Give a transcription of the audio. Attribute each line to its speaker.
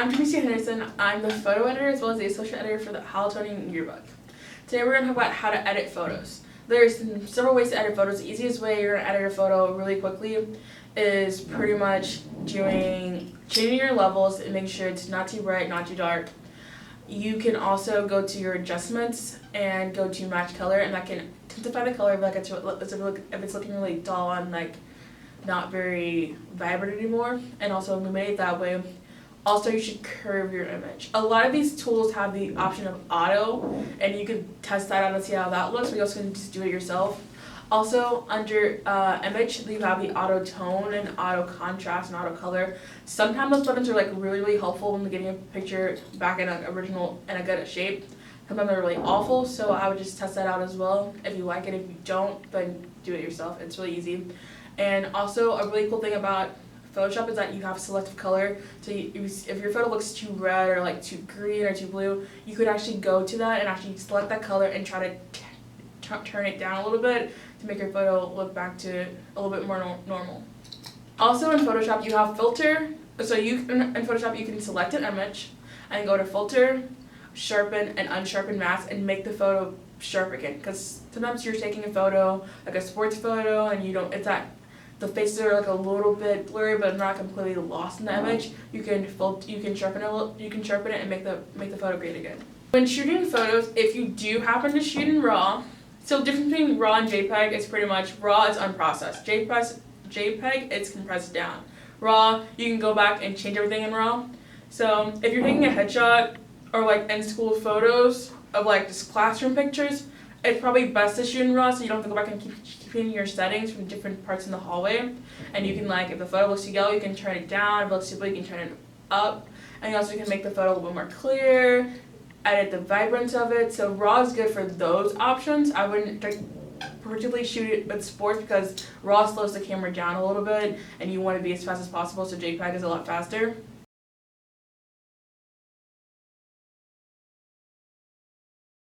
Speaker 1: I'm Tracy Henderson. I'm the photo editor as well as the associate editor for the Haltonian Yearbook. Today we're going to talk about how to edit photos. There's several ways to edit photos. The easiest way you're going to edit a photo really quickly is pretty much changing your levels and making sure it's not too bright, not too dark. You can also go to your adjustments and go to match color, and that can intensify the color if it's looking really dull and like not very vibrant anymore, and also illuminate it that way. Also, you should curve your image. A lot of these tools have the option of auto, and you can test that out and see how that looks, but you also can just do it yourself. Also, under image, you have the auto tone and auto contrast and auto color. Sometimes those buttons are like really helpful when getting a picture back in an original and a good shape. Sometimes they're really awful, so I would just test that out as well. If you like it, if you don't, then do it yourself. It's really easy. And also, a really cool thing about Photoshop is that you have selective color. So if your photo looks too red or like too green or too blue, you could actually go to that and actually select that color and try to turn it down a little bit to make your photo look back to a little bit more normal. Also in Photoshop, you have filter. So in Photoshop, you can select an image and go to filter, sharpen, and unsharpen mask and make the photo sharp again. Because sometimes you're taking a photo, like a sports photo, and the faces are like a little bit blurry, but not completely lost in the image. You can sharpen it and make the photo great again. When shooting photos, if you do happen to shoot in RAW, so the difference between RAW and JPEG is pretty much RAW is unprocessed. JPEG it's compressed down. RAW, you can go back and change everything in RAW. So if you're taking a headshot or like in school photos of like just classroom pictures, it's probably best to shoot in RAW so you don't have to go back and keep changing your settings from different parts in the hallway. And you can if the photo looks too yellow, you can turn it down. If it looks too blue, you can turn it up. And you also can make the photo a little bit more clear, edit the vibrance of it. So RAW is good for those options. I wouldn't particularly shoot it with sports because RAW slows the camera down a little bit and you want to be as fast as possible, so JPEG is a lot faster.